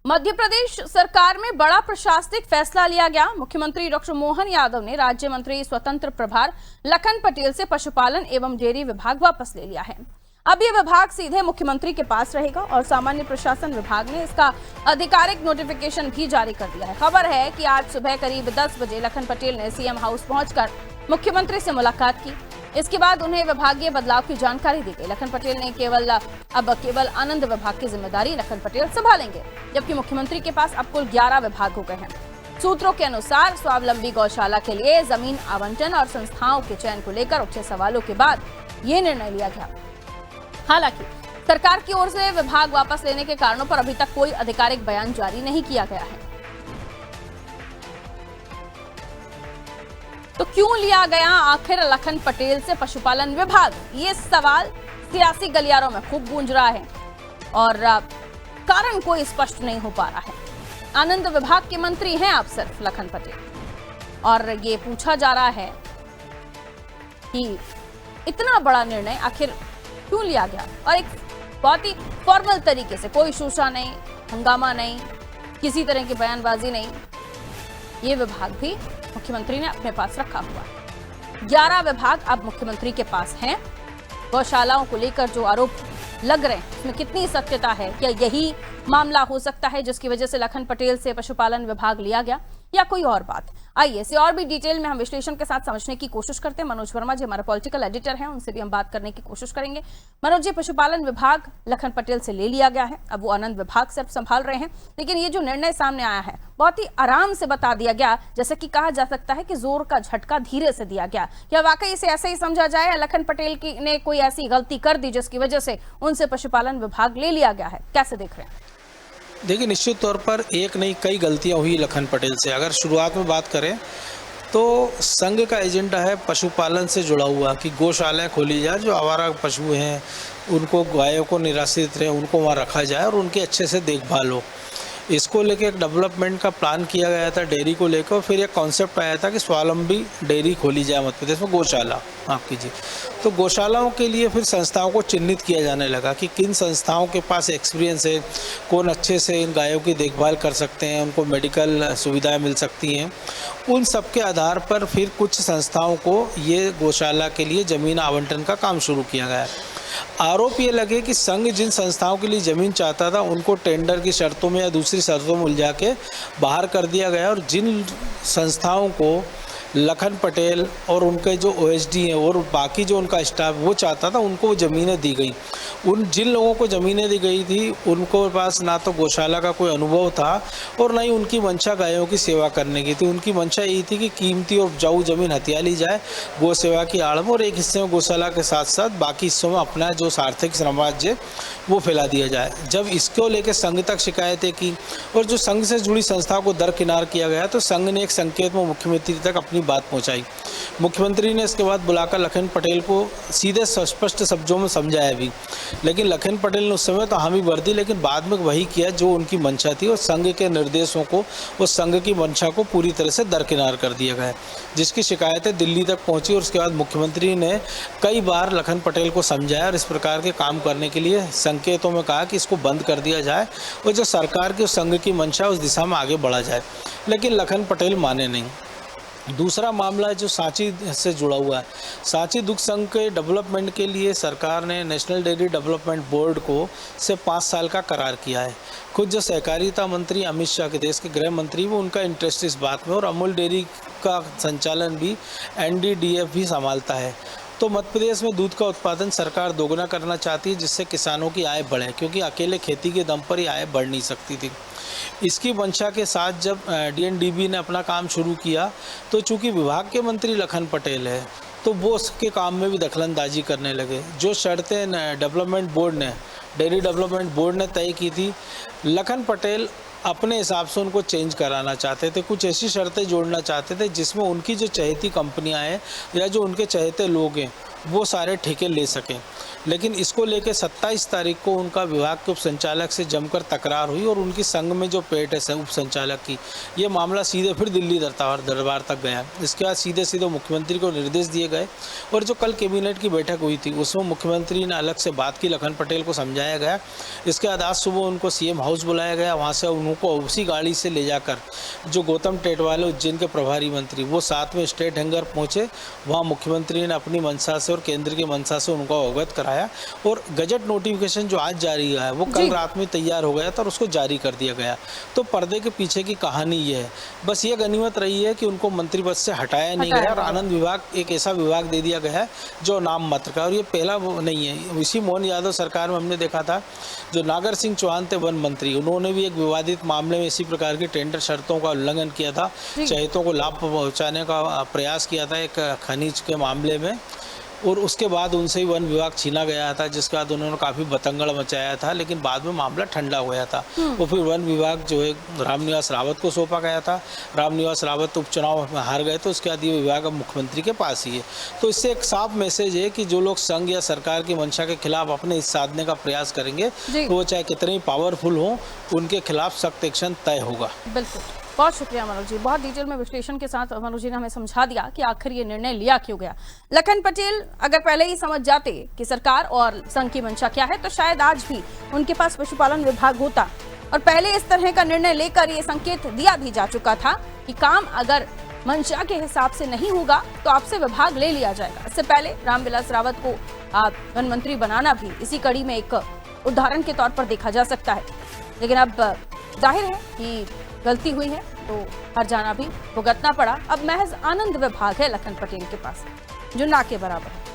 मध्य प्रदेश सरकार में बड़ा प्रशासनिक फैसला लिया गया। मुख्यमंत्री डॉक्टर मोहन यादव ने राज्य मंत्री स्वतंत्र प्रभार लखन पटेल से पशुपालन एवं डेयरी विभाग वापस ले लिया है। अब ये विभाग सीधे मुख्यमंत्री के पास रहेगा और सामान्य प्रशासन विभाग ने इसका आधिकारिक नोटिफिकेशन भी जारी कर दिया है। खबर है कि आज सुबह करीब 10 बजे लखन पटेल ने सीएम हाउस पहुंचकर मुख्यमंत्री से मुलाकात की। इसके बाद उन्हें विभागीय बदलाव की जानकारी दी गई। लखन पटेल ने केवल आनंद विभाग की जिम्मेदारी लखन पटेल संभालेंगे, जबकि मुख्यमंत्री के पास अब कुल 11 विभाग हो गए हैं। सूत्रों के अनुसार स्वावलंबी गौशाला के लिए जमीन आवंटन और संस्थाओं के चयन को लेकर उठे सवालों के बाद ये निर्णय लिया गया। हालांकि सरकार की ओर से विभाग वापस लेने के कारणों पर अभी तक कोई आधिकारिक बयान जारी नहीं किया गया है। तो क्यों लिया गया आखिर लखन पटेल से पशुपालन विभाग, ये सवाल सियासी गलियारों में खूब गूंज रहा है और कारण कोई स्पष्ट नहीं हो पा रहा है। आनंद विभाग के मंत्री हैं आप सिर्फ लखन पटेल, और ये पूछा जा रहा है कि इतना बड़ा निर्णय आखिर क्यों लिया गया। और एक बहुत ही फॉर्मल तरीके से, कोई शोषा नहीं, हंगामा नहीं, किसी तरह की बयानबाजी नहीं, ये विभाग भी मुख्यमंत्री ने अपने पास रखा हुआ। 11 विभाग अब मुख्यमंत्री के पास हैं। गौशालाओं को लेकर जो आरोप लग रहे हैं उसमें कितनी सत्यता है? क्या यही मामला हो सकता है जिसकी वजह से लखन पटेल से पशुपालन विभाग लिया गया, या कोई और बात? आइए इसे और भी डिटेल में हम विश्लेषण के साथ समझने की कोशिश करते हैं। मनोज वर्मा जी हमारा पॉलिटिकल एडिटर हैं, उनसे भी हम बात करने की कोशिश करेंगे। मनोज जी, पशुपालन विभाग लखन पटेल से ले लिया गया है, अब वो आनंद विभाग सिर्फ संभाल रहे हैं, लेकिन ये जो निर्णय सामने आया है बहुत ही आराम से बता दिया गया, जैसे कि कहा जा सकता है कि जोर का झटका धीरे से दिया गया। क्या वाकई इसे ऐसे ही समझा जाए, लखन पटेल की ने कोई ऐसी गलती कर दी जिसकी वजह से उनसे पशुपालन विभाग ले लिया गया है? कैसे देख रहे हैं? देखिए, निश्चित तौर पर एक नहीं कई गलतियां हुई लखन पटेल से। अगर शुरुआत में बात करें तो संघ का एजेंडा है पशुपालन से जुड़ा हुआ कि गौशालाएं खोली जाए, जो आवारा पशु हैं उनको, गायों को निराश्रित रहे उनको वहाँ रखा जाए और उनकी अच्छे से देखभाल हो। इसको लेके एक डेवलपमेंट का प्लान किया गया था डेयरी को लेकर, और फिर एक कॉन्सेप्ट आया था कि स्वावलंबी डेयरी खोली जाए मध्य प्रदेश में, गौशाला माफ कीजिए। तो गौशालाओं के लिए फिर संस्थाओं को चिन्हित किया जाने लगा कि किन संस्थाओं के पास एक्सपीरियंस है, कौन अच्छे से इन गायों की देखभाल कर सकते हैं, उनको मेडिकल सुविधाएं मिल सकती हैं। उन सब के आधार पर फिर कुछ संस्थाओं को ये गौशाला के लिए ज़मीन आवंटन का काम शुरू किया गया। आरोप ये लगे कि संघ जिन संस्थाओं के लिए ज़मीन चाहता था उनको टेंडर की शर्तों में या दूसरी शर्तों में उलझा के बाहर कर दिया गया, और जिन संस्थाओं को लखन पटेल और उनके जो ओएसडी हैं और बाकी जो उनका स्टाफ वो चाहता था उनको वो ज़मीनें दी गई। उन जिन लोगों को ज़मीनें दी गई थी उनको पास ना तो गौशाला का कोई अनुभव था और ना ही उनकी मंशा गायों की सेवा करने की थी। उनकी मंशा यही थी कि कीमती और उपजाऊ ज़मीन हथिया ली जाए गौ सेवा की आड़ में, और एक हिस्से में गौशाला के साथ साथ बाकी हिस्सों में अपना जो आर्थिक साम्राज्य वो फैला दिया जाए। जब इसको लेकर संघ तक शिकायतें की और जो संघ से जुड़ी संस्थाओं को दरकिनार किया गया, तो संघ ने एक संकेत में मुख्यमंत्री तक अपनी बात पहुंचाई। मुख्यमंत्री ने इसके बाद बुलाकर लखन पटेल को सीधे स्पष्ट शब्दों में समझाया भी, लेकिन लखन पटेल ने उस समय तो हामी भर दी, लेकिन बाद में वही किया जो उनकी मंशा थी, और संघ के निर्देशों को, उस संघ की मंशा को पूरी तरह से दरकिनार कर दिया गया, जिसकी शिकायतें दिल्ली तक पहुंची। और उसके बाद मुख्यमंत्री ने कई बार लखन पटेल को समझाया और इस प्रकार के काम करने के लिए संकेतों में कहा कि इसको बंद कर दिया जाए और जो सरकार की उस संघ की मंशा उस दिशा में आगे बढ़ा जाए, लेकिन लखन पटेल माने नहीं। दूसरा मामला जो सांची से जुड़ा हुआ है, सांची दुग्ध संघ के डेवलपमेंट के लिए सरकार ने नेशनल डेयरी डेवलपमेंट बोर्ड को से 5 साल का करार किया है। खुद जो सहकारिता मंत्री अमित शाह के, देश के गृह मंत्री, वो उनका इंटरेस्ट इस बात में, और अमूल डेयरी का संचालन भी NDDF भी संभालता है। तो मध्य प्रदेश में दूध का उत्पादन सरकार दोगुना करना चाहती है, जिससे किसानों की आय बढ़े, क्योंकि अकेले खेती के दम पर ही आय बढ़ नहीं सकती थी। इसकी मंशा के साथ जब DNDB ने अपना काम शुरू किया, तो चूंकि विभाग के मंत्री लखन पटेल है, तो वो उसके काम में भी दखलंदाजी करने लगे। जो शर्तें डेयरी डेवलपमेंट बोर्ड ने तय की थी, लखन पटेल अपने हिसाब से उनको चेंज कराना चाहते थे। कुछ ऐसी शर्तें जोड़ना चाहते थे जिसमें उनकी जो चहेती कंपनियां हैं या जो उनके चहेते लोग हैं वो सारे ठेके ले सकें। लेकिन इसको लेकर 27 तारीख को उनका विभाग के उप संचालक से जमकर तकरार हुई, और उनकी संघ में जो पेट है उप संचालक की, ये मामला सीधे फिर दिल्ली दरबार तक गया। इसके बाद सीधे मुख्यमंत्री को निर्देश दिए गए, और जो कल कैबिनेट की बैठक हुई थी उसमें मुख्यमंत्री ने अलग से बात की, लखन पटेल को समझाया समझाया गया। इसके बाद आज सुबह उनको सीएम हाउस बुलाया गया, वहाँ से उनको उसी गाड़ी से ले जाकर जो गौतम टेटवाले उज्जैन के प्रभारी मंत्री वो साथ में स्टेट हैंगर पहुँचे। वहाँ मुख्यमंत्री ने अपनी मंशा से और केंद्र की मंशा से उनको अवगत कराया और गजट नोटिफिकेशन जो आज जारी हुआ है वो कल रात में तैयार हो गया था और उसको जारी कर दिया गया। तो पर्दे के पीछे की कहानी ये है, बस ये गनीमत रही है कि उनको मंत्री पद से हटाया नहीं गया और आनंद विभाग एक ऐसा विभाग दे दिया गया है जो नाम मात्र का, और ये पहला नहीं है। इसी मोहन यादव सरकार में हमने देखा था जो नागर सिंह चौहान थे वन मंत्री, उन्होंने भी एक विवादित मामले में इसी प्रकार की टेंडर शर्तों का उल्लंघन किया था, चहेतों को लाभ पहुंचाने का प्रयास किया था एक खनिज के मामले में, और उसके बाद उनसे ही वन विभाग छीना गया था, जिसके बाद उन्होंने काफ़ी बतंगड़ मचाया था, लेकिन बाद में मामला ठंडा हो गया था। वो फिर वन विभाग जो है रामनिवास रावत को सौंपा गया था। रामनिवास रावत उपचुनाव में हार गए तो उसके बाद ये विभाग अब मुख्यमंत्री के पास ही है। तो इससे एक साफ मैसेज है कि जो लोग संघ या सरकार की मंशा के खिलाफ अपने हित साधने का प्रयास करेंगे तो वो चाहे कितने ही पावरफुल हों, उनके खिलाफ सख्त एक्शन तय होगा। बिल्कुल, बहुत शुक्रिया मनोज जी, बहुत डिटेल में विश्लेषण के साथ मनोज जी ने हमें समझा दिया कि आखिर ये निर्णय लिया क्यों गया। लखन पटेल अगर पहले ही समझ जाते कि सरकार और संघ की मंशा क्या है तो शायद आज भी उनके पास पशुपालन विभाग होता, और पहले इस तरह का निर्णय लेकर ये संकेत दिया भी जा चुका था कि काम अगर मंशा के हिसाब से नहीं होगा तो आपसे विभाग ले लिया जाएगा। इससे पहले रामविलास रावत को वन मंत्री बनाना भी इसी कड़ी में एक उदाहरण के तौर पर देखा जा सकता है। लेकिन अब जाहिर है कि गलती हुई है तो हर्जाना भी भुगतना पड़ा। अब महज आनंद विभाग है लखन पटेल के पास जो ना के बराबर है।